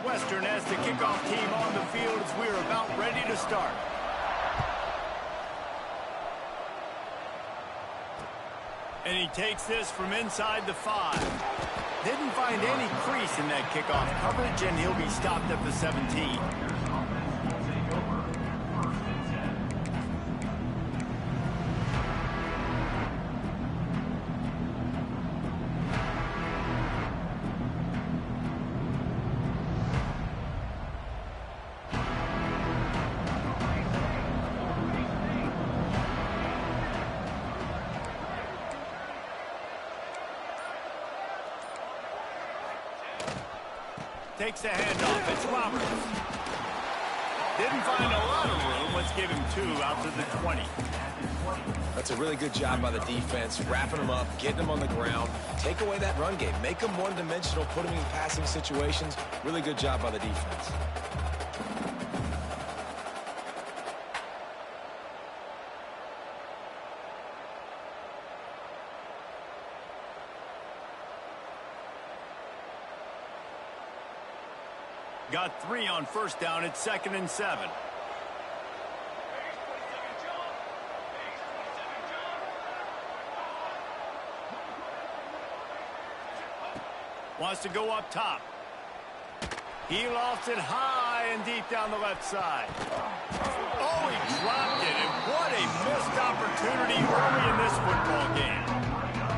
Northwestern as the kickoff team on the field as we're about ready to start. And he takes this from inside the 5. Didn't find any crease in that kickoff coverage, and he'll be stopped at the 17. Takes the handoff. It's Roberts. Didn't find a lot of room. Let's give him 2 out to the 20. That's a really good job by the defense, wrapping them up, getting them on the ground. Take away that run game. Make them one-dimensional, put them in passing situations. Really good job by the defense. Got 3 on first down. It's 2nd and 7. Wants to go up top. He lofts it high and deep down the left side. Oh, he dropped it, and what a missed opportunity early in this football game.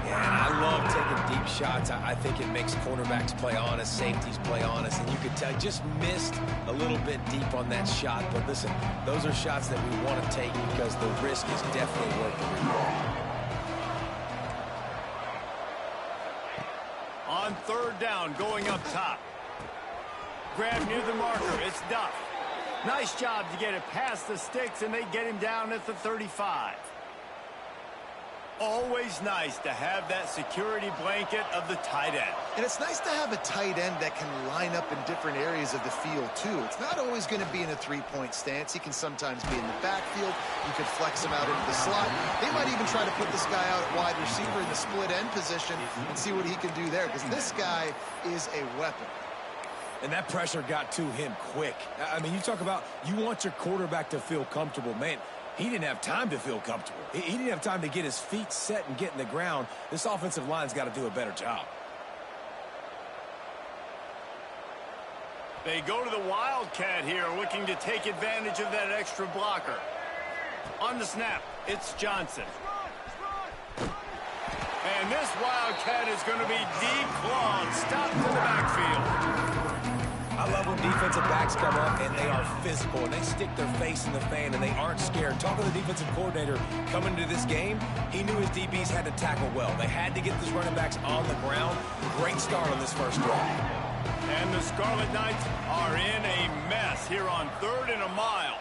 Yeah, and I love taking deep shots. I think it makes cornerbacks play honest, safeties play honest, and you could tell just missed a little bit deep on that shot. But listen, those are shots that we want to take because the risk is definitely worth the reward. On 3rd down, going up top. Grab near the marker. It's Duff. Nice job to get it past the sticks, and they get him down at the 35. Always nice to have that security blanket of the tight end. And it's nice to have a tight end that can line up in different areas of the field, too. It's not always going to be in a three-point stance. He can sometimes be in the backfield. You could flex him out into the slot. They might even try to put this guy out at wide receiver in the split end position and see what he can do there, because this guy is a weapon. And that pressure got to him quick. I mean, you talk about you want your quarterback to feel comfortable. Man, he didn't have time to feel comfortable. He didn't have time to get his feet set and get in the ground. This offensive line's got to do a better job. They go to the Wildcat here, looking to take advantage of that extra blocker. On the snap, it's Johnson. And this Wildcat is going to be declawed, stopped in the backfield. I love when defensive backs come up and they are physical and they stick their face in the fan and they aren't scared. Talk to the defensive coordinator coming into this game. He knew his DBs had to tackle well. They had to get these running backs on the ground. Great start on this first drive. And the Scarlet Knights are in a mess here on 3rd and a mile.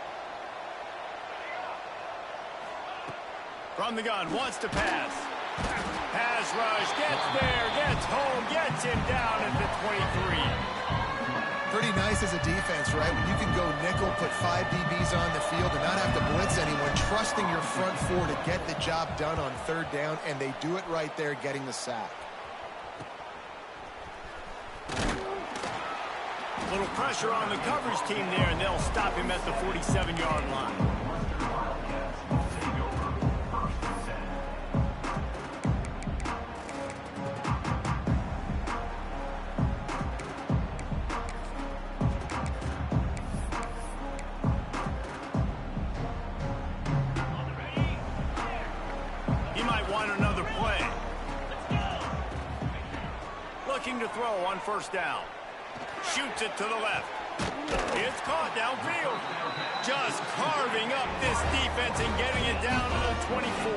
From the gun, wants to pass. Pass rush, gets there, gets home, gets him down at the 23. Pretty nice as a defense, right? When you can go nickel, put 5 DBs on the field and not have to blitz anyone, trusting your front 4 to get the job done on 3rd down, and they do it right there, getting the sack. A little pressure on the coverage team there, and they'll stop him at the 47-yard line. Looking to throw on 1st down. Shoots it to the left. It's caught downfield. Just carving up this defense and getting it down to the 24.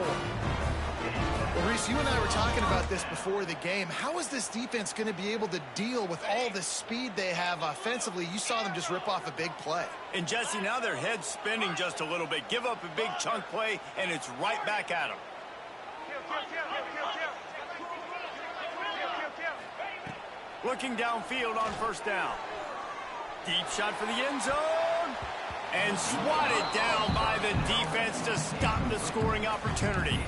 Well, Reese, you and I were talking about this before the game. How is this defense going to be able to deal with all the speed they have offensively? You saw them just rip off a big play. And, Jesse, now their head's spinning just a little bit. Give up a big chunk play, and it's right back at them. Looking downfield on 1st down. Deep shot for the end zone. And swatted down by the defense to stop the scoring opportunity.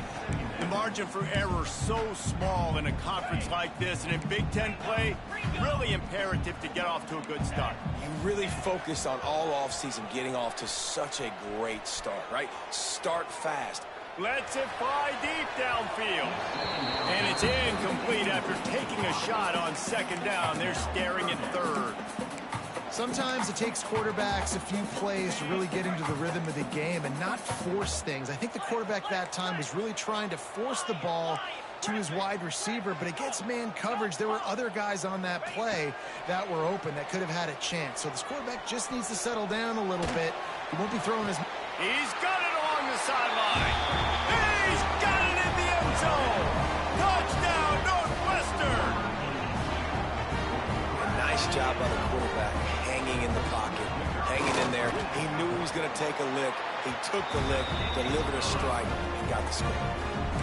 The margin for error so small in a conference like this, and in Big Ten play, really imperative to get off to a good start. You really focus on all offseason getting off to such a great start, right? Start fast. Lets it fly deep downfield. And it's incomplete after taking a shot on second down. They're staring at third. Sometimes it takes quarterbacks a few plays to really get into the rhythm of the game and not force things. I think the quarterback that time was really trying to force the ball to his wide receiver, but against man coverage, there were other guys on that play that were open that could have had a chance. So this quarterback just needs to settle down a little bit. He won't be throwing his... He's got it along the sideline. He's got it in the end zone. Touchdown, Northwestern. A nice job by the quarterback, hanging in the pocket, hanging in there. He knew he was going to take a lick. He took the lick, delivered a strike, and got the score.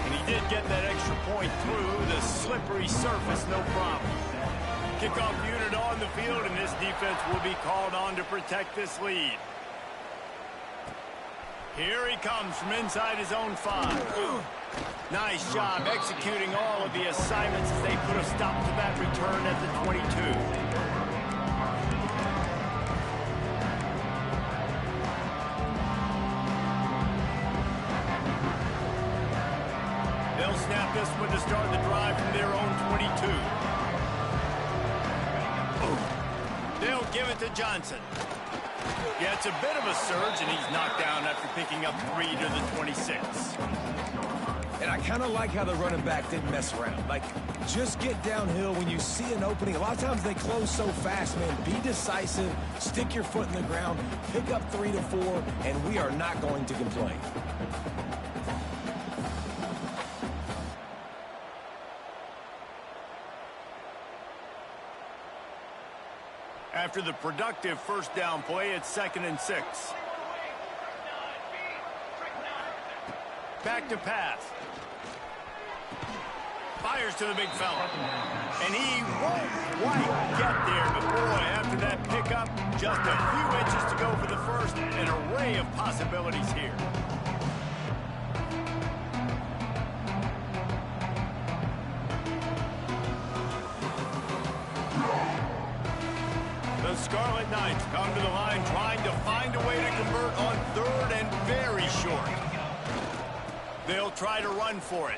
And he did get that extra point through the slippery surface, no problem. Kickoff unit on the field, and this defense will be called on to protect this lead. Here he comes from inside his own 5. Nice job executing all of the assignments as they put a stop to that return at the 22. They'll snap this one to start the drive from their own 22. They'll give it to Johnson. Yeah, it's a bit of a surge, and he's knocked down after picking up 3 to the 26. And I kind of like how the running back didn't mess around. Like, just get downhill when you see an opening. A lot of times they close so fast, man. Be decisive, stick your foot in the ground, pick up 3 to 4, and we are not going to complain. After the productive first down play, it's 2nd and 6. Back to pass. Fires to the big fella. And he won't quite get there, but boy, after that pickup, just a few inches to go for the first. An array of possibilities here. The Scarlet Knights come to the line trying to find a way to convert on 3rd and very short. They'll try to run for it.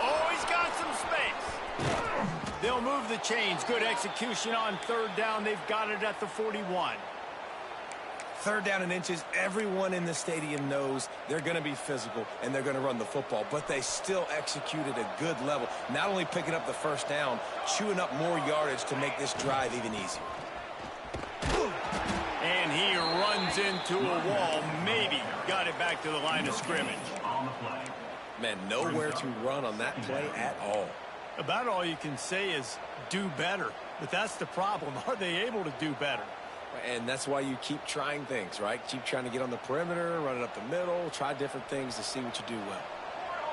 Oh, he's got some space. They'll move the chains. Good execution on 3rd down. They've got it at the 41. 3rd down and inches, everyone in the stadium knows they're going to be physical and they're going to run the football, but they still executed a good level. Not only picking up the first down, chewing up more yardage to make this drive even easier. And he runs into a wall. Maybe got it back to the line of scrimmage. Man, nowhere to run on that play at all. About all you can say is do better. But that's the problem. Are they able to do better? And that's why you keep trying things, right? Keep trying to get on the perimeter, run it up the middle, try different things to see what you do well.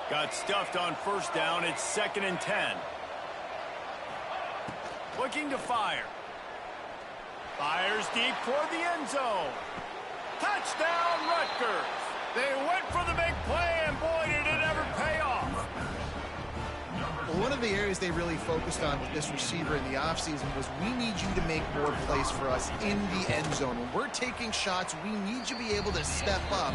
Got stuffed on 1st down. It's 2nd and 10. Looking to fire. Fires deep toward the end zone. Touchdown, Rutgers. They went for the big play, and boy, did it ever pay off. Well, one of the areas they really focused on with this receiver in the offseason was we need you to make more plays for us in the end zone. When we're taking shots, we need you to be able to step up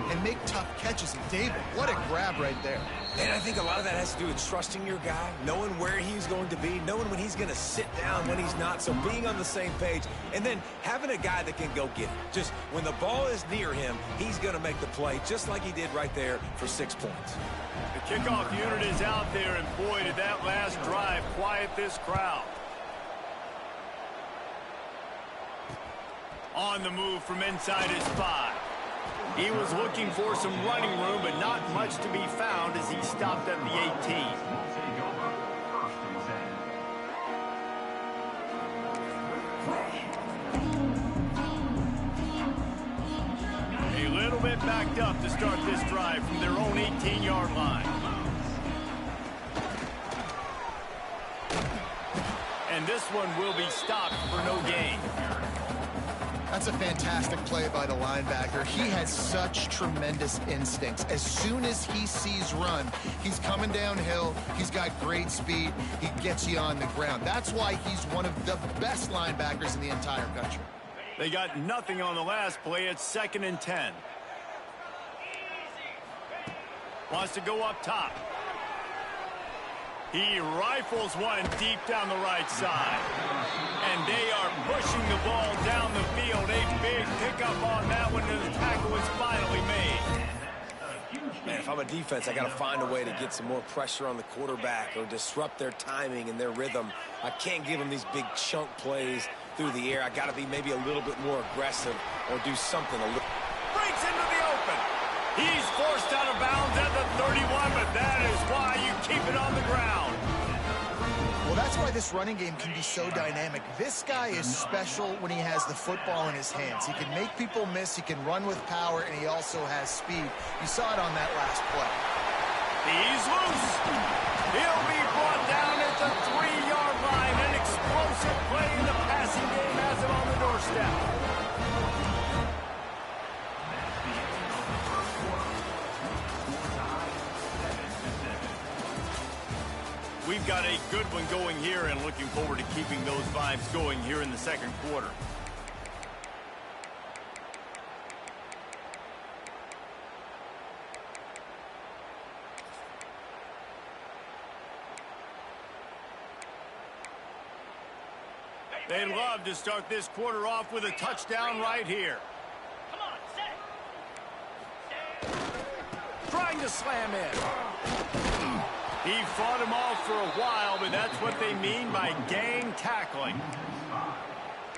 and make tough catches. And David, what a grab right there. And I think a lot of that has to do with trusting your guy, knowing where he's going to be, knowing when he's going to sit down, when he's not. So being on the same page, and then having a guy that can go get it. Just when the ball is near him, he's going to make the play, just like he did right there for 6 points. The kickoff unit is out there, and boy, did that last drive quiet this crowd. On the move from inside his 5. He was looking for some running room, but not much to be found as he stopped at the 18. A little bit backed up to start this drive from their own 18-yard line. And this one will be stopped for no gain. That's a fantastic play by the linebacker. He has such tremendous instincts. As soon as he sees run, he's coming downhill. He's got great speed. He gets you on the ground. That's why he's one of the best linebackers in the entire country. They got nothing on the last play. It's 2nd and 10. Wants to go up top. He rifles one deep down the right side. And they are pushing the ball down the field. A big pickup on that one, and the tackle was finally made. Man, if I'm a defense, I got to find a way to get some more pressure on the quarterback or disrupt their timing and their rhythm. I can't give them these big chunk plays through the air. I got to be maybe a little bit more aggressive or do something a little. Breaks into the open. He's forced out of bounds at the 31, but that is why you keep it on the ground. Well, that's why this running game can be so dynamic. This guy is special when he has the football in his hands. He can make people miss, he can run with power, and he also has speed. You saw it on that last play. He's loose. He'll be brought down at the 3-yard line. An explosive play in the passing game has him on the doorstep. We've got a good one going here and looking forward to keeping those vibes going here in the second quarter. They'd love to start this quarter off with a touchdown right here. Come on, set. Trying to slam in. He fought him off for a while, but that's what they mean by gang tackling.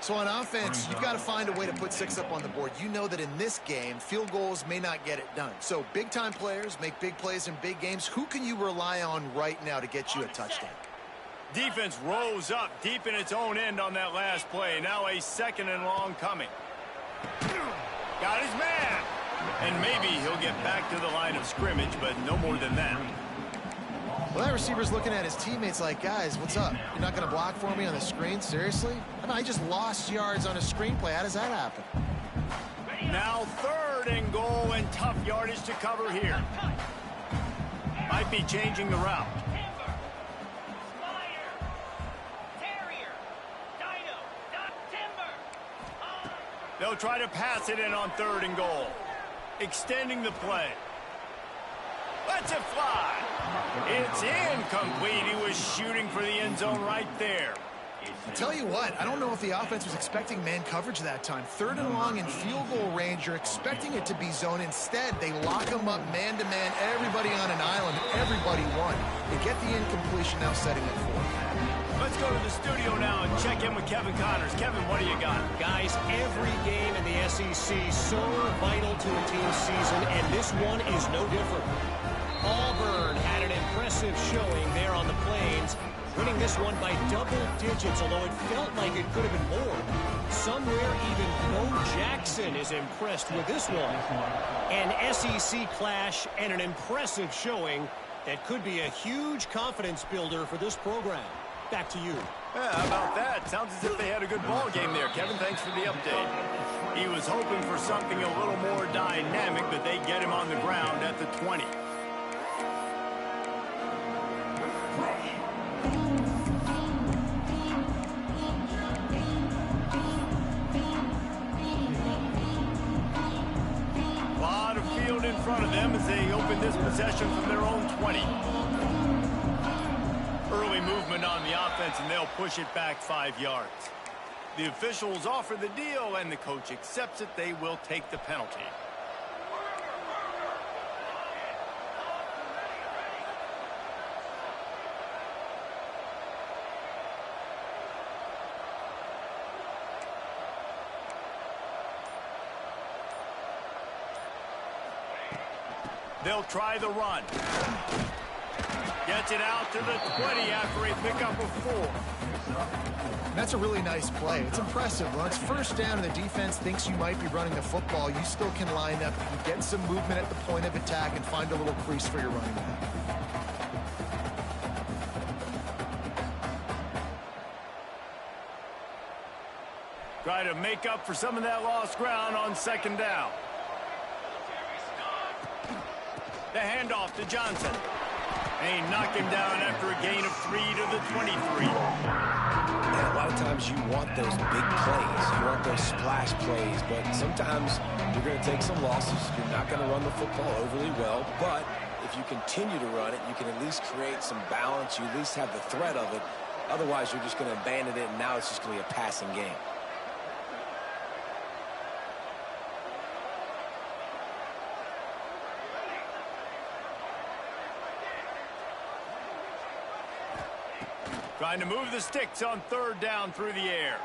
So on offense, you've got to find a way to put 6 up on the board. You know that in this game, field goals may not get it done. So big-time players make big plays in big games. Who can you rely on right now to get you a touchdown? Defense rose up deep in its own end on that last play. Now a 2nd and long coming. Got his man. And maybe he'll get back to the line of scrimmage, but no more than that. Well, that receiver's looking at his teammates like, guys, what's up? You're not going to block for me on the screen? Seriously? I just lost yards on a screenplay. How does that happen? Now 3rd and goal and tough yardage to cover here. Might be changing the route. They'll try to pass it in on 3rd and goal. Extending the play. Lets it fly. It's incomplete. He was shooting for the end zone right there. I'll tell you what, I don't know if the offense was expecting man coverage that time. 3rd and long in field goal range, you're expecting it to be zone. Instead, they lock them up man-to-man, everybody on an island, everybody won. They get the incompletion, now setting it forward. Let's go to the studio now and check in with Kevin Connors. Kevin, what do you got? Guys, every game in the SEC so vital to a team's season, and this one is no different. Auburn had an impressive showing there on the Plains, winning this one by double digits, although it felt like it could have been more. Somewhere even Bo Jackson is impressed with this one. An SEC clash and an impressive showing that could be a huge confidence builder for this program. Back to you. Yeah, how about that? Sounds as if they had a good ball game there. Kevin, thanks for the update. He was hoping for something a little more dynamic, but they get him on the ground at the 20. A lot of field in front of them as they open this possession from their own 20. Early movement on the offense, and they'll push it back 5 yards. The officials offer the deal, and the coach accepts it. They will take the penalty. They'll try the run. Gets it out to the 20 after a pickup of 4. That's a really nice play. It's impressive. When it's first down and the defense thinks you might be running the football, you still can line up, you get some movement at the point of attack, and find a little crease for your running back. try to make up for some of that lost ground on second down. The handoff to Johnson. They knock him down after a gain of 3 to the 23. And a lot of times you want those big plays. You want those splash plays. But sometimes you're going to take some losses. You're not going to run the football overly well. But if you continue to run it, you can at least create some balance. You at least have the threat of it. Otherwise, you're just going to abandon it, and now it's just going to be a passing game. Trying to move the sticks on third down through the air.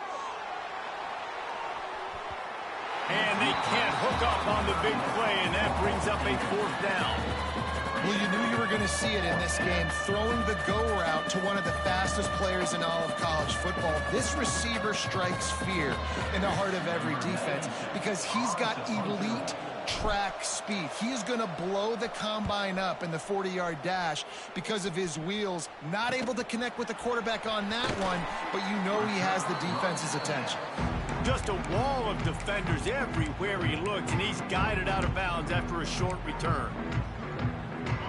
And they can't hook up on the big play, and that brings up a fourth down. Well, you knew you were going to see it in this game, throwing the go route to one of the fastest players in all of college football. This receiver strikes fear in the heart of every defense because he's got elite track speed. He is going to blow the combine up in the 40-yard dash because of his wheels. Not able to connect with the quarterback on that one, but you know he has the defense's attention. Just a wall of defenders everywhere he looks, and he's guided out of bounds after a short return.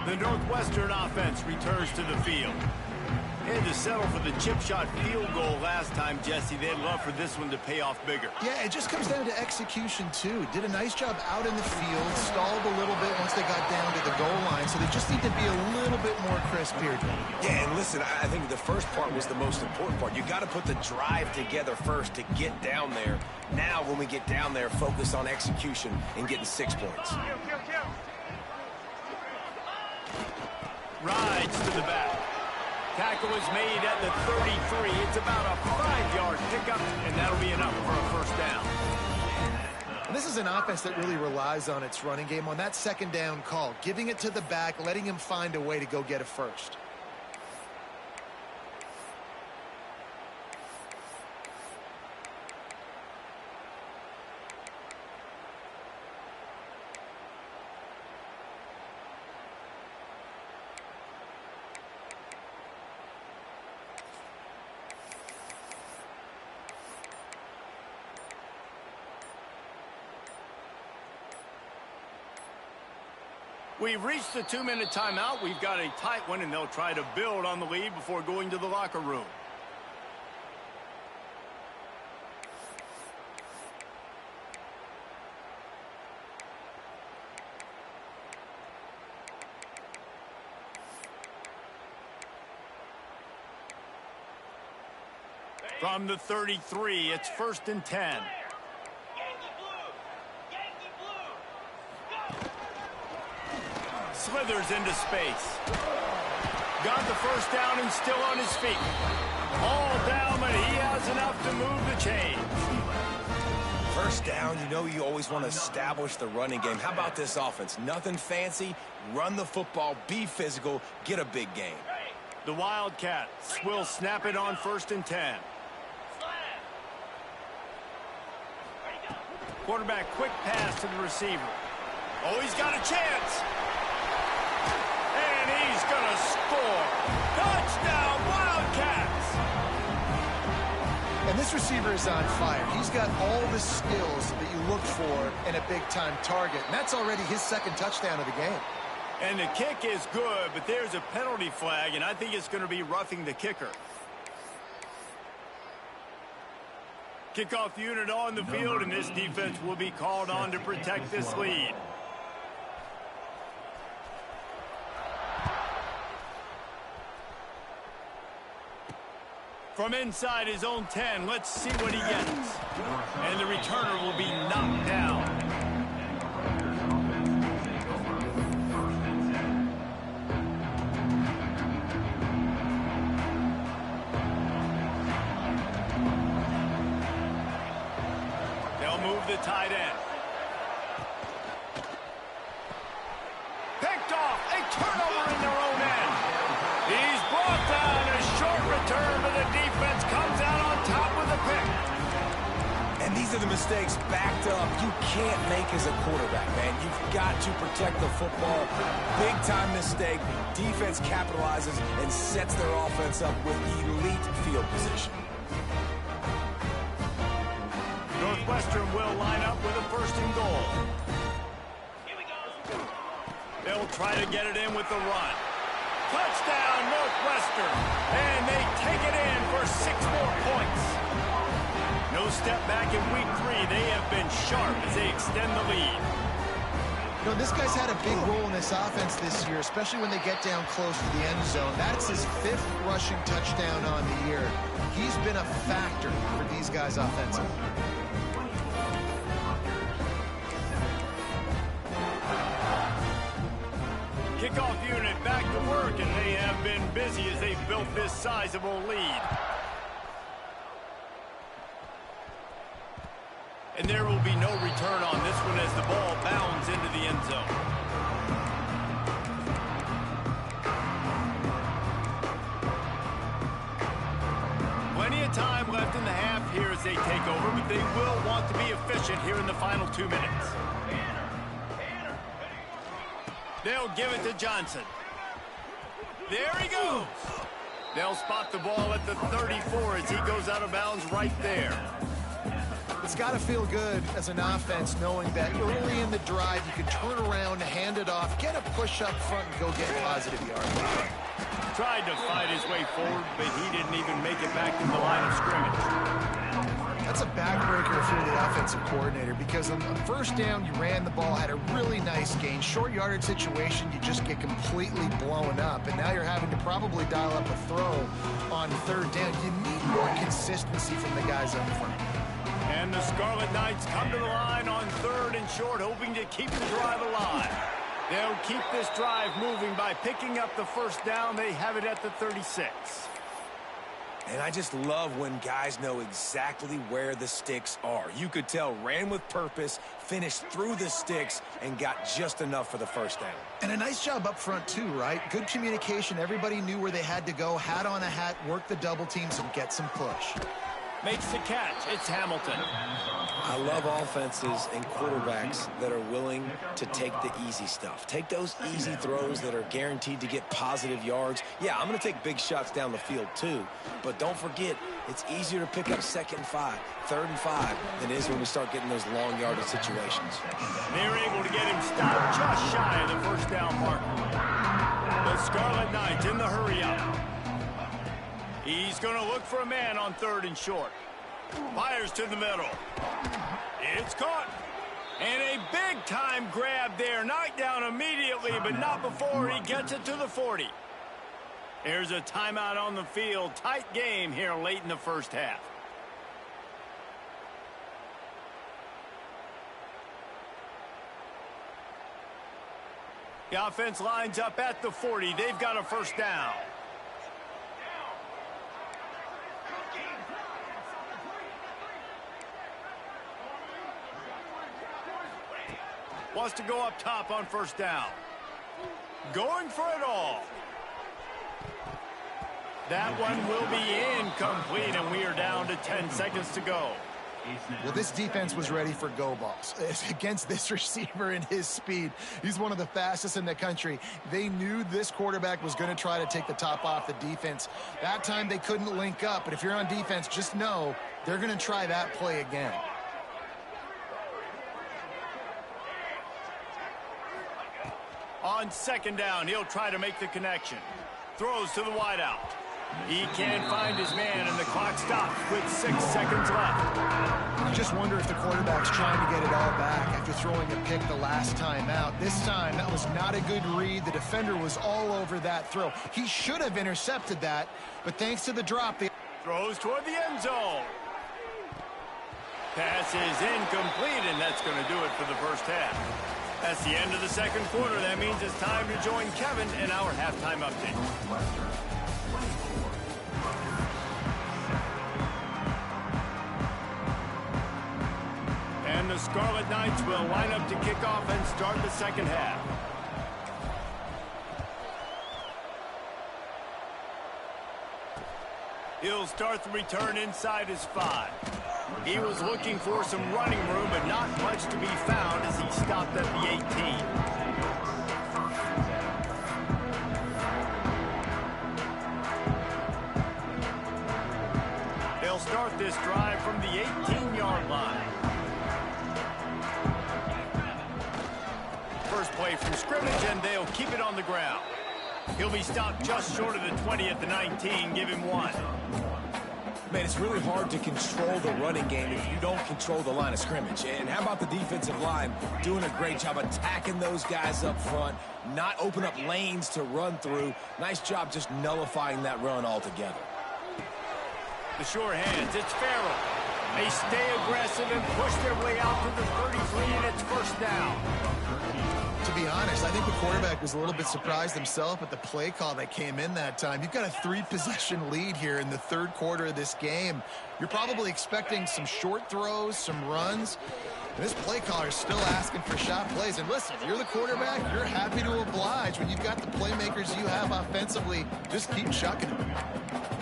The Northwestern offense returns to the field. They had to settle for the chip shot field goal last time, Jesse. They'd love for this one to pay off bigger. Yeah, it just comes down to execution, too. Did a nice job out in the field, stalled a little bit once they got down to the goal line, so they just need to be a little bit more crisp here. Yeah, and listen, I think the first part was the most important part. You got to put the drive together first to get down there. Now, when we get down there, focus on execution and getting 6 points. Rides to the back. Tackle is made at the 33. It's about a 5-yard pickup, and that'll be enough for a first down. And this is an offense that really relies on its running game on that second down call, giving it to the back, letting him find a way to go get a first. We've reached the 2-minute timeout. We've got a tight one, and they'll try to build on the lead before going to the locker room. From the 33, it's 1st and 10. Slithers into space. Got the first down and still on his feet. All down, but he has enough to move the chains. First down, you know you always want to establish the running game. How about this offense? Nothing fancy. Run the football, be physical, get a big gain. The Wildcats will snap it on 1st and 10. Quarterback quick pass to the receiver. Oh, he's got a chance. And he's going to score. Touchdown, Wildcats! And this receiver is on fire. He's got all the skills that you look for in a big-time target. And that's already his second touchdown of the game. And the kick is good, but there's a penalty flag, and I think it's going to be roughing the kicker. Kickoff unit on the field, and this defense will be called on to protect this lead. From inside his own 10, let's see what he gets. And the returner will be knocked down. They'll move the tight end. Picked off, a turnover in their own end. He's brought down, a short return, but the defense comes out on top with a pick. And these are the mistakes backed up you can't make as a quarterback, man. You've got to protect the football. Big-time mistake. Defense capitalizes and sets their offense up with elite field position. Northwestern will line up with a first and goal. They'll try to get it in with the run. Touchdown, Northwestern. And they take it in for 6 more points. No step back in week 3. They have been sharp as they extend the lead. You know, this guy's had a big role in this offense this year, especially when they get down close to the end zone. That's his 5th rushing touchdown on the year. He's been a factor for these guys offensively. Kickoff unit back to work, and they have been busy as they've built this sizable lead. And there will be no return on this one as the ball bounds into the end zone. Plenty of time left in the half here as they take over, but they will want to be efficient here in the final 2 minutes. They'll give it to Johnson. There he goes. They'll spot the ball at the 34 as he goes out of bounds right there. It's got to feel good as an offense knowing that early in the drive you can turn around, hand it off, get a push up front, and go get positive yards. Tried to fight his way forward, but he didn't even make it back to the line of scrimmage. That's a backbreaker if you're the offensive coordinator, because on first down you ran the ball, had a really nice gain. Short yardage situation, you just get completely blown up, and now you're having to probably dial up a throw on 3rd down. You need more consistency from the guys up front. And the Scarlet Knights come to the line on 3rd and short, hoping to keep the drive alive. They'll keep this drive moving by picking up the first down. They have it at the 36. And I just love when guys know exactly where the sticks are. You could tell ran with purpose, finished through the sticks, and got just enough for the first down. And a nice job up front too, right? Good communication. Everybody knew where they had to go, hat on a hat, work the double teams, and get some push. Makes the catch. It's Hamilton. I love offenses and quarterbacks that are willing to take the easy stuff. Take those easy throws that are guaranteed to get positive yards. Yeah, I'm going to take big shots down the field too. But don't forget, it's easier to pick up 2nd and 5, 3rd and 5 than it is when we start getting those long yardage situations. They're able to get him stopped just shy of the first down mark. The Scarlet Knights in the hurry up. He's going to look for a man on 3rd and short. Fires to the middle. It's caught. And a big-time grab there. Knocked down immediately, but not before he gets it to the 40. There's a timeout on the field. Tight game here late in the first half. The offense lines up at the 40. They've got a first down. Wants to go up top on first down. Going for it all. That one will be incomplete, and we are down to 10 seconds to go. Well, this defense was ready for go balls. Against this receiver and his speed, he's one of the fastest in the country. They knew this quarterback was going to try to take the top off the defense. That time they couldn't link up, but if you're on defense, just know they're going to try that play again. On 2nd down, he'll try to make the connection. Throws to the wideout. He can't find his man, and the clock stops with 6 seconds left. You just wonder if the quarterback's trying to get it all back after throwing a pick the last time out. This time, that was not a good read. The defender was all over that throw. He should have intercepted that, but thanks to the drop, the Throws toward the end zone. Pass is incomplete, and that's going to do it for the first half. That's the end of the 2nd quarter. That means it's time to join Kevin in our halftime update. And the Scarlet Knights will line up to kick off and start the 2nd half. He'll start the return inside his 5. He was looking for some running room, but not much to be found as he stopped at the 18. They'll start this drive from the 18-yard line. play from scrimmage, and they'll keep it on the ground. He'll be stopped just short of the 20 at the 19. Give him 1. Man, it's really hard to control the running game if you don't control the line of scrimmage. And how about the defensive line doing a great job attacking those guys up front, not open up lanes to run through. Nice job just nullifying that run altogether. The sure hands, it's Farrell. They stay aggressive and push their way out to the 33, and it's first down. To be honest, I think the quarterback was a little bit surprised himself at the play call that came in that time. You've got a 3-possession lead here in the third quarter of this game. You're probably expecting some short throws, some runs. And this play caller is still asking for shot plays. And listen, you're the quarterback. You're happy to oblige. When you've got the playmakers you have offensively, just keep chucking them.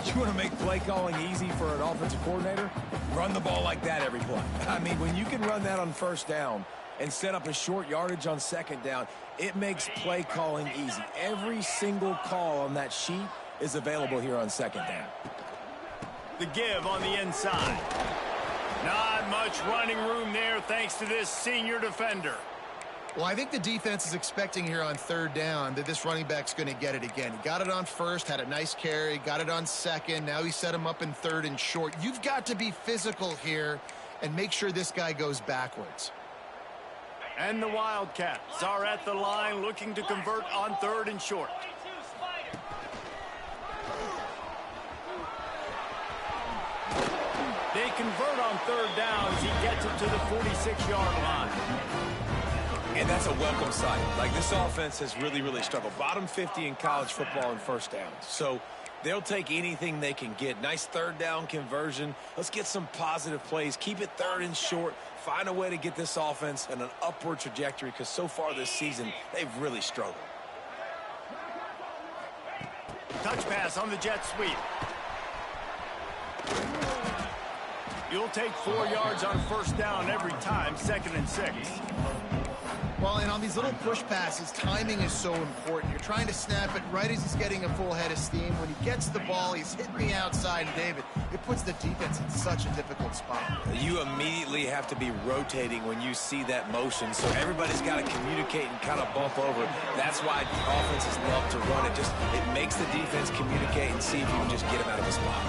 You want to make play calling easy for an offensive coordinator? Run the ball like that every play. I mean, when you can run that on first down and set up a short yardage on second down, it makes play calling easy. Every single call on that sheet is available here on second down. The give on the inside. Not much running room there thanks to this senior defender. Well, I think the defense is expecting here on third down that this running back's going to get it again. He got it on first, had a nice carry, got it on second. Now he set him up in third and short. You've got to be physical here and make sure this guy goes backwards. And the Wildcats are at the line looking to convert on third and short. They convert on third down as he gets it to the 46-yard line. And that's a welcome sight. Like, this offense has really struggled. Bottom 50 in college football in first downs. So they'll take anything they can get. Nice third down conversion. Let's get some positive plays. Keep it third and short. Find a way to get this offense in an upward trajectory, because so far this season, they've really struggled. Touch pass on the jet sweep. You'll take 4 yards on first down every time, 2nd and 6. Well, and on these little push passes, timing is so important. You're trying to snap it right as he's getting a full head of steam. When he gets the ball, he's hitting the outside. David, it puts the defense in such a difficult spot. You immediately have to be rotating when you see that motion, so everybody's got to communicate and kind of bump over. That's why offenses love to run it. It makes the defense communicate and see if you can just get him out of a spot.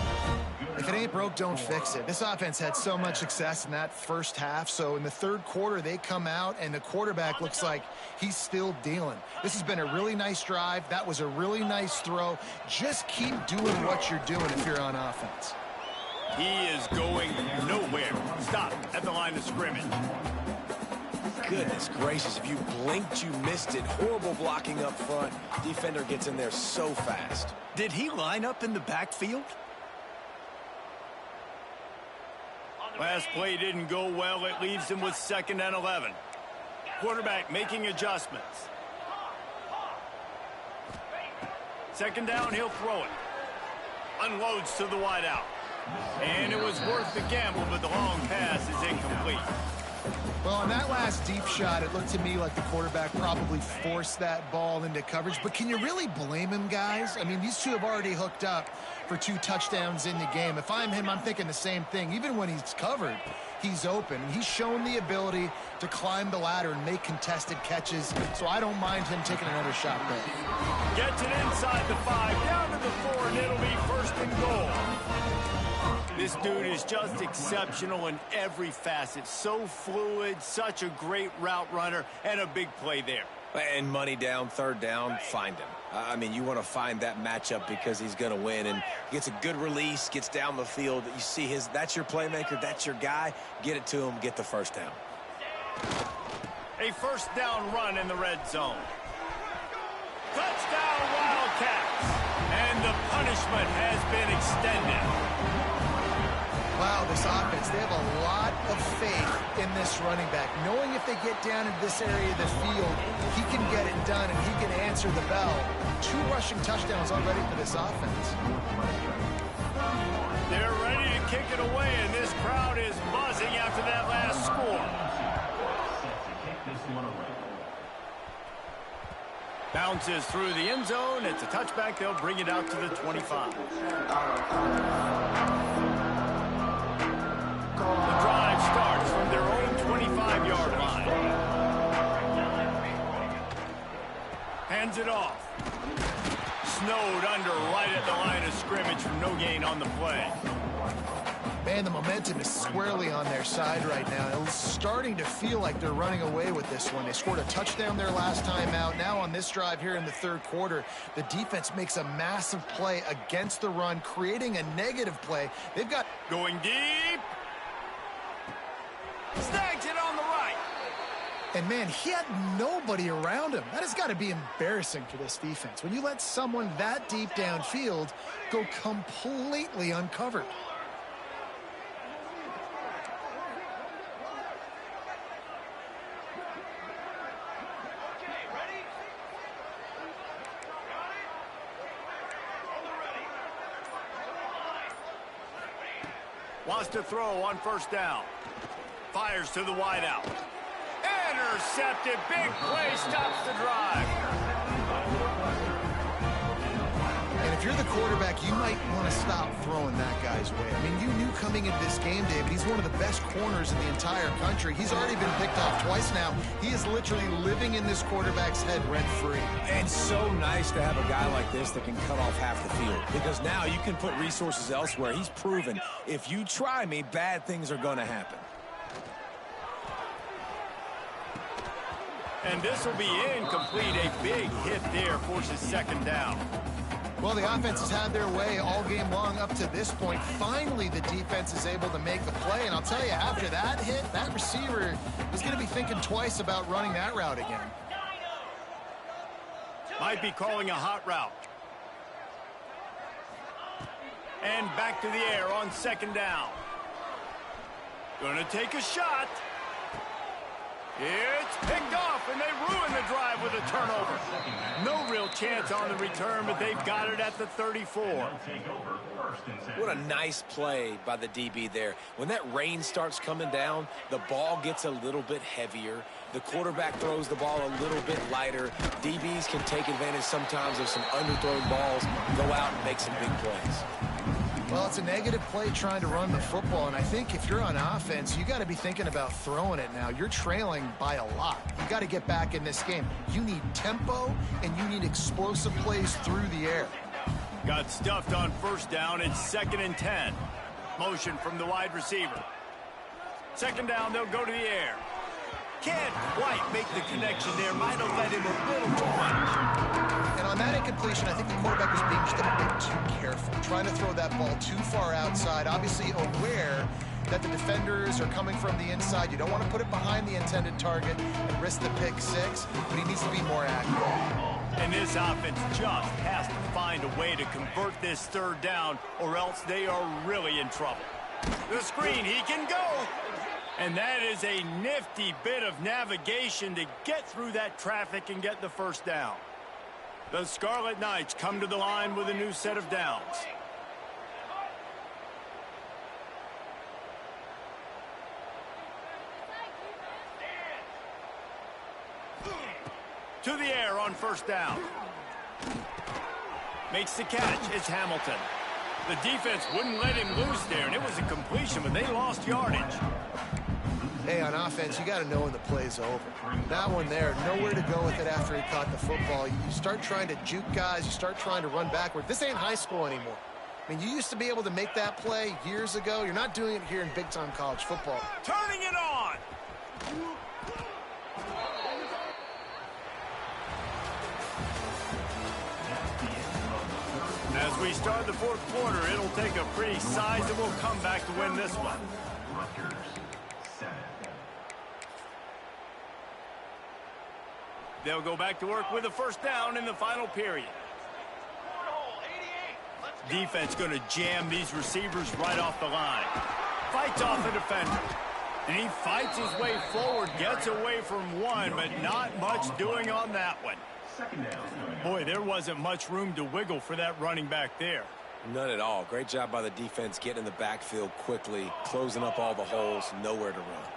If it ain't broke, don't fix it. This offense had so much success in that first half, so in the third quarter, they come out, and the quarterback looks like he's still dealing. This has been a really nice drive. That was a really nice throw. Just keep doing what you're doing if you're on offense. He is going nowhere. Stop at the line of scrimmage. Goodness gracious, if you blinked, you missed it. Horrible blocking up front. Defender gets in there so fast. Did he line up in the backfield? Last play didn't go well. It leaves him with 2nd and 11. Quarterback making adjustments. 2nd down, he'll throw it. Unloads to the wideout. And it was worth the gamble, but the long pass is incomplete. Well, on that last deep shot, it looked to me like the quarterback probably forced that ball into coverage. But can you really blame him, guys? I mean, these two have already hooked up for 2 touchdowns in the game. If I'm him, I'm thinking the same thing. Even when he's covered, he's open. And he's shown the ability to climb the ladder and make contested catches. So I don't mind him taking another shot there. Gets it inside the 5, down to the 4, and it'll be 1st and goal. This dude is just exceptional in every facet. So fluid, such a great route runner, and a big play there. And money down, third down, find him. I mean, you want to find that matchup because he's going to win, and gets a good release, gets down the field. You see that's your playmaker, that's your guy. Get it to him, get the first down. A first down run in the red zone. Touchdown, Wildcats! And the punishment has been extended. Wow, this offense, they have a lot of faith in this running back. Knowing if they get down in this area of the field, he can get it done and he can answer the bell. 2 rushing touchdowns already for this offense. They're ready to kick it away, and this crowd is buzzing after that last score. Bounces through the end zone. It's a touchback. They'll bring it out to the 25. The drive starts from their own 25-yard line. hands it off. Snowed under right at the line of scrimmage from no gain on the play. Man, the momentum is squarely on their side right now. It's starting to feel like they're running away with this one. They scored a touchdown their last time out. Now on this drive here in the third quarter, the defense makes a massive play against the run, creating a negative play. They've got... Going deep. Snags it on the right. And, man, he had nobody around him. That has got to be embarrassing for this defense. When you let someone that deep downfield go completely uncovered. Wants to throw on first down. Fires to the wideout. Intercepted. Big play stops the drive. And if you're the quarterback, you might want to stop throwing that guy's way. I mean, you knew coming into this game, David, he's one of the best corners in the entire country. He's already been picked off twice now. He is literally living in this quarterback's head rent-free. And so nice to have a guy like this that can cut off half the field. Because now you can put resources elsewhere. He's proven, if you try me, bad things are going to happen. And this will be incomplete. A big hit there forces second down. Well, the offense has had their way all game long up to this point. Finally, the defense is able to make the play. And I'll tell you, after that hit, that receiver is going to be thinking twice about running that route again. Might be calling a hot route. And back to the air on second down. Gonna take a shot. It's picked off, and they ruin the drive with a turnover. No real chance on the return, but they've got it at the 34. What a nice play by the DB there. When that rain starts coming down, the ball gets a little bit heavier. The quarterback throws the ball a little bit lighter. DBs can take advantage sometimes of some underthrown balls, go out and make some big plays. Well, it's a negative play trying to run the football, and I think if you're on offense, you got to be thinking about throwing it now. You're trailing by a lot. You got to get back in this game. You need tempo, and you need explosive plays through the air. Got stuffed on first down. It's 2nd and 10. Motion from the wide receiver. Second down, they'll go to the air. Can't quite make the connection there. Might have led him a little too much. And on that incompletion, I think the quarterback was being just a bit too careful, trying to throw that ball too far outside, obviously aware that the defenders are coming from the inside. You don't want to put it behind the intended target and risk the pick six, but he needs to be more accurate. And this offense just has to find a way to convert this third down, or else they are really in trouble. The screen, he can go. And that is a nifty bit of navigation to get through that traffic and get the first down. The Scarlet Knights come to the line with a new set of downs. To the air on first down. Makes the catch. It's Hamilton. The defense wouldn't let him loose there, and it was a completion, but they lost yardage. Hey, on offense, you got to know when the play's over. That one there, nowhere to go with it after he caught the football. You start trying to juke guys. You start trying to run backward. This ain't high school anymore. I mean, you used to be able to make that play years ago. You're not doing it here in big-time college football. Turning it on. As we start the fourth quarter, it'll take a pretty sizable comeback to win this one. Rutgers, 7. They'll go back to work with a first down in the final period. Defense going to jam these receivers right off the line. Fights off the defender. And he fights his way forward, gets away from one, but not much doing on that one. Boy, there wasn't much room to wiggle for that running back there. None at all. Great job by the defense getting in the backfield quickly, closing up all the holes, nowhere to run.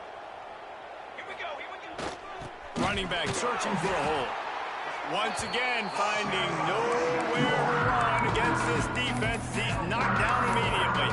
Running back searching for a hole. Once again, finding nowhere to run against this defense. He's knocked down immediately.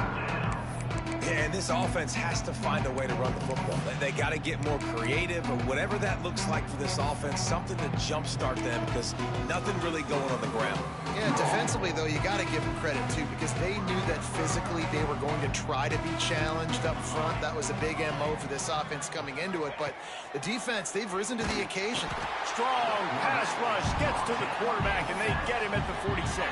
Yeah, and this offense has to find a way to run the football. They got to get more creative, or whatever that looks like for this offense, something to jumpstart them, because nothing really going on the ground. Yeah, defensively, though, you got to give them credit, too, because they knew that physically they were going to try to be challenged up front. That was a big MO for this offense coming into it, but the defense, they've risen to the occasion. Strong pass rush gets to the quarterback, and they get him at the 46.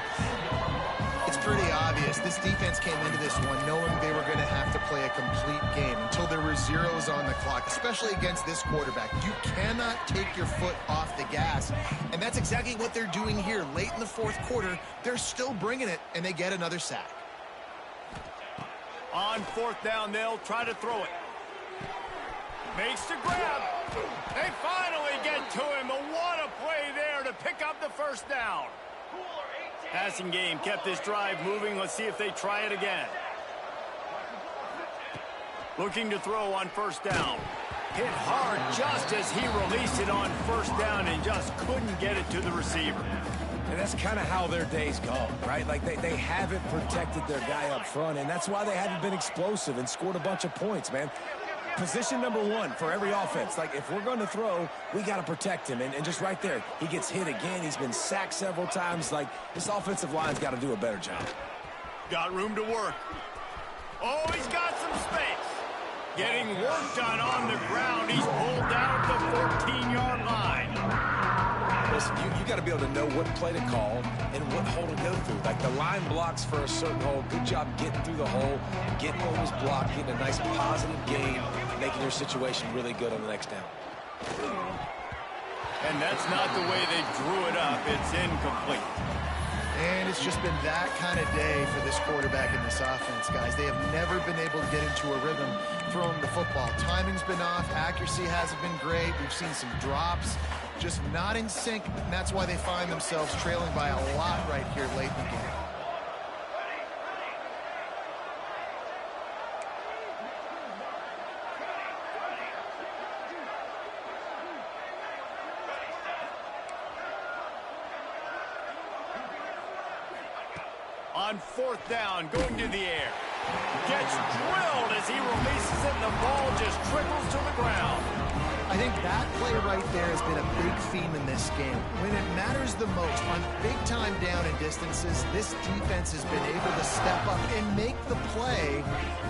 It's pretty obvious. This defense came into this one knowing they were going to have to play a complete game until there were zeros on the clock, especially against this quarterback. You cannot take your foot off the gas, and that's exactly what they're doing here. Late in the fourth quarter, they're still bringing it, and they get another sack. On fourth down, they'll try to throw it. Makes the grab. They finally get to him, but what a play there to pick up the first down. Passing game kept this drive moving. Let's see if they try it again. Looking to throw on first down. Hit hard just as he released it on first down and just couldn't get it to the receiver. And that's kind of how their day's gone, right? Like they haven't protected their guy up front, and that's why they haven't been explosive and scored a bunch of points, man. Position number one for every offense. Like, if we're going to throw, we got to protect him. And just right there, he gets hit again. He's been sacked several times. Like, this offensive line's got to do a better job. Got room to work. Oh, he's got some space. Getting work done on the ground. He's pulled down at the 14-yard line. Listen, you got to be able to know what play to call and what hole to go through. Like, the line blocks for a certain hole. Good job getting through the hole, getting what was blocked, getting a nice positive gain, making your situation really good on the next down. And that's not the way they drew it up. It's incomplete. And it's just been that kind of day for this quarterback in this offense, guys. They have never been able to get into a rhythm throwing the football. Timing's been off. Accuracy hasn't been great. We've seen some drops. Just not in sync, and that's why they find themselves trailing by a lot right here late in the game. On fourth down, going to the air. Gets drilled as he releases it, and the ball just trickles to the ground. I think that play right there has been a big theme in this game. When it matters the most, on big-time down and distances, this defense has been able to step up and make the play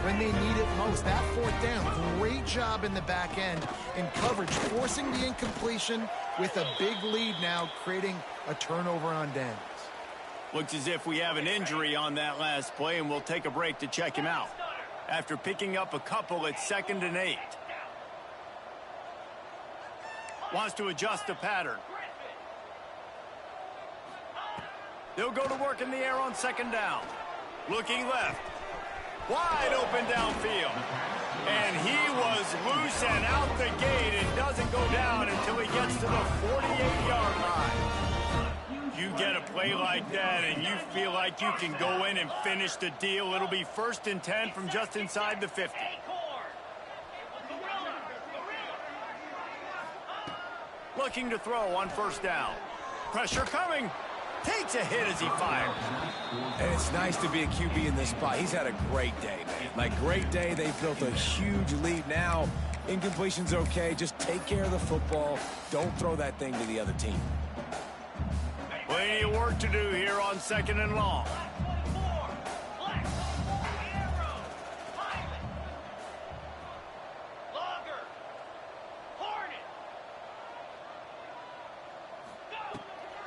when they need it most. That fourth down, great job in the back end in coverage, forcing the incompletion with a big lead now, creating a turnover on downs. Looks as if we have an injury on that last play, and we'll take a break to check him out. After picking up a couple, it's 2nd and 8. Wants to adjust the pattern. They'll go to work in the air on 2nd down. Looking left. Wide open downfield. And he was loose and out the gate and doesn't go down until he gets to the 48-yard line. You get a play like that and you feel like you can go in and finish the deal. It'll be 1st and 10 from just inside the 50. Looking to throw on first down. Pressure coming. Takes a hit as he fires. And it's nice to be a QB in this spot. He's had a great day, man. Like, great day. They've built a huge lead now. Incompletion's okay. Just take care of the football. Don't throw that thing to the other team. Plenty of work to do here on 2nd and long.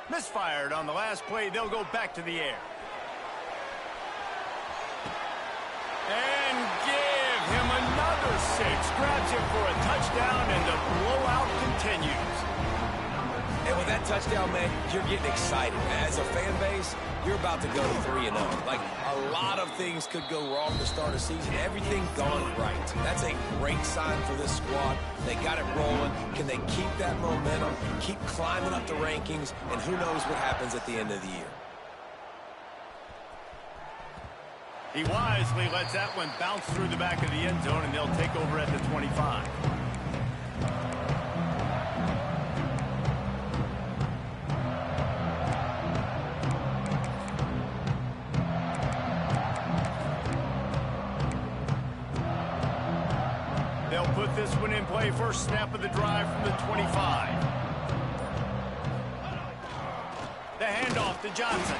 Misfired on the last play. They'll go back to the air. And give him another 6. Grabs him for a touchdown, and the blowout continues. And with that touchdown, man, you're getting excited. As a fan base, you're about to go to 3-0. Like, a lot of things could go wrong to start a season. Everything gone right. That's a great sign for this squad. They got it rolling. Can they keep that momentum, keep climbing up the rankings, and who knows what happens at the end of the year. He wisely lets that one bounce through the back of the end zone, and they'll take over at the 25. this one in play. First snap of the drive from the 25. The handoff to Johnson.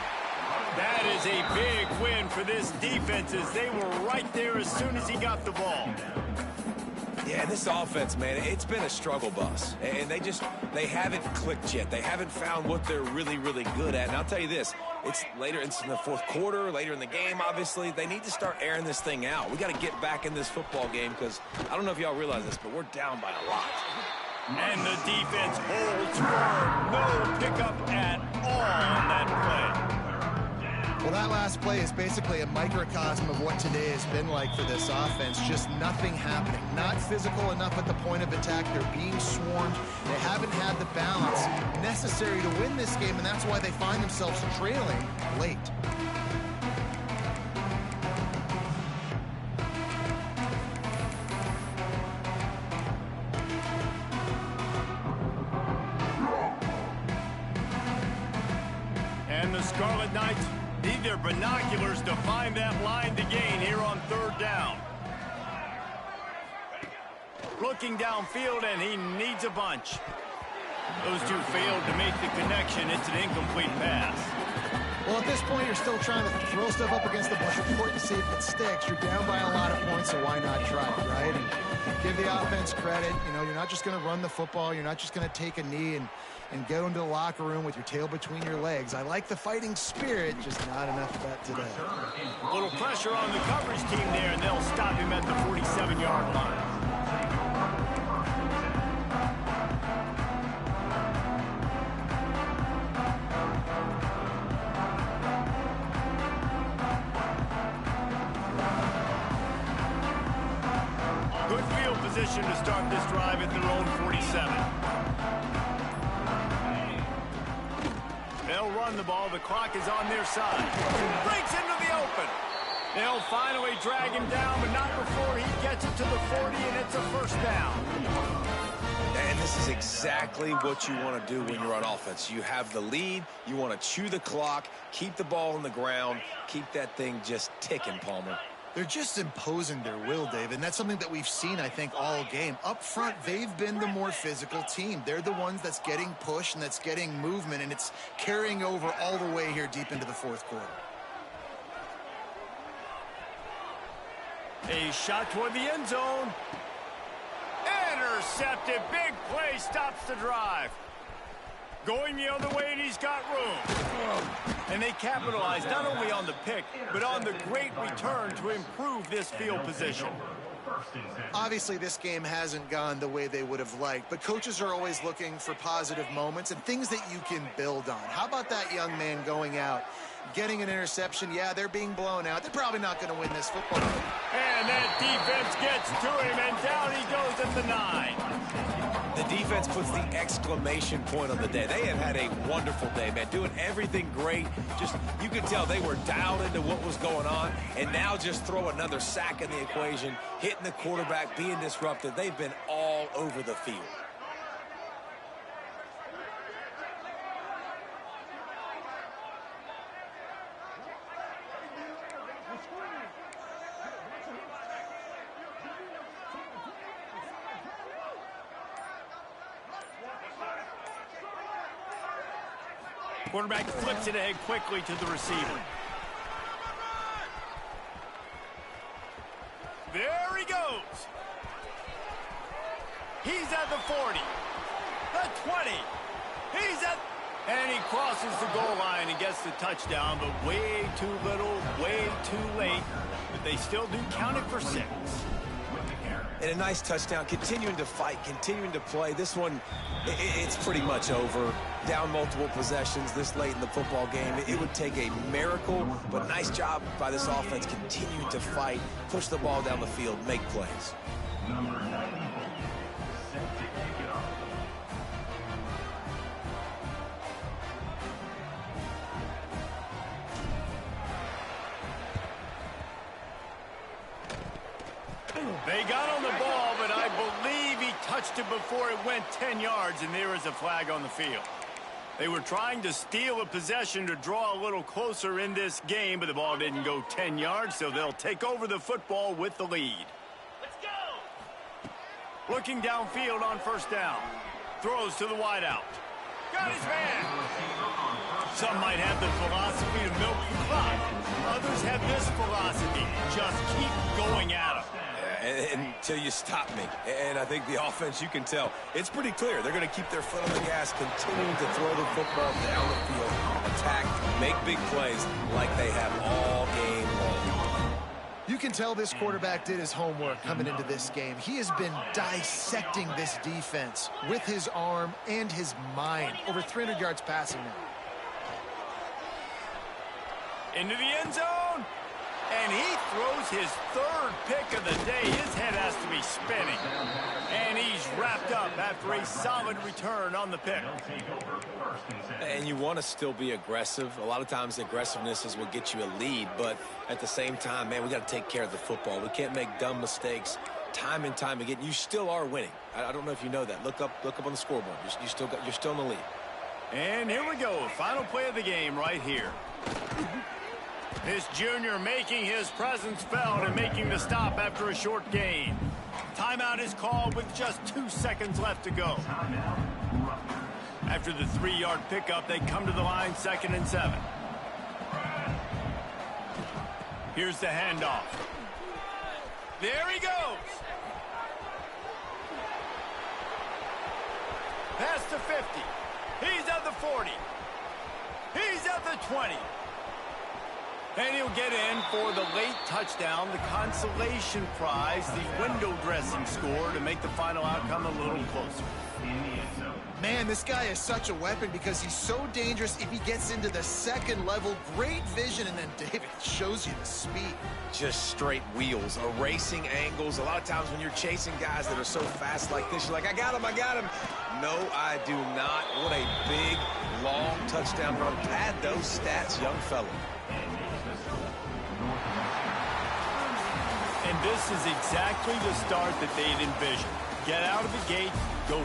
That is a big win for this defense as they were right there as soon as he got the ball. Yeah, this offense, man, it's been a struggle bus. And they haven't clicked yet. They haven't found what they're really, really good at. And I'll tell you this, it's in the fourth quarter, later in the game, obviously. They need to start airing this thing out. We got to get back in this football game because I don't know if y'all realize this, but we're down by a lot. And the defense holds firm. No pickup at all on that play. Well, that last play is basically a microcosm of what today has been like for this offense. Just nothing happening. Not physical enough at the point of attack. They're being swarmed. They haven't had the balance necessary to win this game, and that's why they find themselves trailing late. And the Scarlet Knights need their binoculars to find that line to gain here on third down. Looking downfield, and he needs a bunch. Those two failed to make the connection. It's an incomplete pass. Well, at this point, you're still trying to throw stuff up against the blackboard to see if it sticks. You're down by a lot of points, so why not try it, right? And give the offense credit. You know, you're not just going to run the football. You're not just going to take a knee and go into the locker room with your tail between your legs. I like the fighting spirit, just not enough of that today. A little pressure on the coverage team there, and they'll stop him at the 47-yard line. Good field position to start this drive at their own 47. They'll run the ball. The clock is on their side. Breaks into the open. They'll finally drag him down, but not before he gets it to the 40, and it's a first down. And this is exactly what you want to do when you're on offense. You have the lead. You want to chew the clock, keep the ball on the ground, keep that thing just ticking, Palmer. They're just imposing their will, Dave, and that's something that we've seen, I think, all game. Up front, they've been the more physical team. They're the ones that's getting pushed and that's getting movement, and it's carrying over all the way here deep into the fourth quarter. A shot toward the end zone. Intercepted. Big play stops the drive. Going the other way, and he's got room. And they capitalize not only on the pick, but on the great return to improve this field position. Obviously, this game hasn't gone the way they would have liked, but coaches are always looking for positive moments and things that you can build on. How about that young man going out, getting an interception? Yeah, they're being blown out. They're probably not going to win this football game. And that defense gets to him, and down he goes at the 9. The defense puts the exclamation point on the day. They have had a wonderful day, man, doing everything great. Just, you could tell they were dialed into what was going on, and now just throw another sack in the equation, hitting the quarterback, being disruptive. They've been all over the field. Quarterback flips it ahead quickly to the receiver. There he goes. He's at the 40. The 20. He's at... And he crosses the goal line and gets the touchdown, but way too little, way too late. But they still do count it for 6. And a nice touchdown, continuing to fight, continuing to play. This one, it's pretty much over. Down multiple possessions this late in the football game. It would take a miracle, but nice job by this offense continuing to fight, push the ball down the field, make plays. Number 94, set to kick off. They got on the ball, but I believe he touched it before it went 10 yards, and there is a flag on the field. They were trying to steal a possession to draw a little closer in this game, but the ball didn't go 10 yards, so they'll take over the football with the lead. Let's go! Looking downfield on first down. Throws to the wideout. Got his man. Some might have the philosophy to milk the clock. Others have this philosophy. Just keep going at them. Until you stop me. And I think the offense, you can tell, it's pretty clear. They're going to keep their foot on the gas, continuing to throw the football down the field, attack, make big plays like they have all game long. You can tell this quarterback did his homework coming into this game. He has been dissecting this defense with his arm and his mind. Over 300 yards passing now. Into the end zone. And he throws his third pick of the day. His head has to be spinning. And he's wrapped up after a solid return on the pick. And you want to still be aggressive. A lot of times aggressiveness is what gets you a lead. But at the same time, man, we got to take care of the football. We can't make dumb mistakes time and time again. You still are winning. I don't know if you know that. Look up on the scoreboard. You're still in the lead. And here we go. Final play of the game right here. This junior making his presence felt and making the stop after a short gain. Timeout is called with just 2 seconds left to go. After the 3-yard pickup, they come to the line 2nd and 7. Here's the handoff. There he goes. Past the 50. He's at the 40. He's at the 20. And he'll get in for the late touchdown, the consolation prize, the window dressing score to make the final outcome a little closer. Man, this guy is such a weapon because he's so dangerous if he gets into the second level. Great vision, and then David shows you the speed. Just straight wheels, erasing angles. A lot of times when you're chasing guys that are so fast like this, you're like, I got him. No, I do not. What a big, long touchdown run. Pad those stats, young fella. And this is exactly the start that they'd envisioned. Get out of the gate, go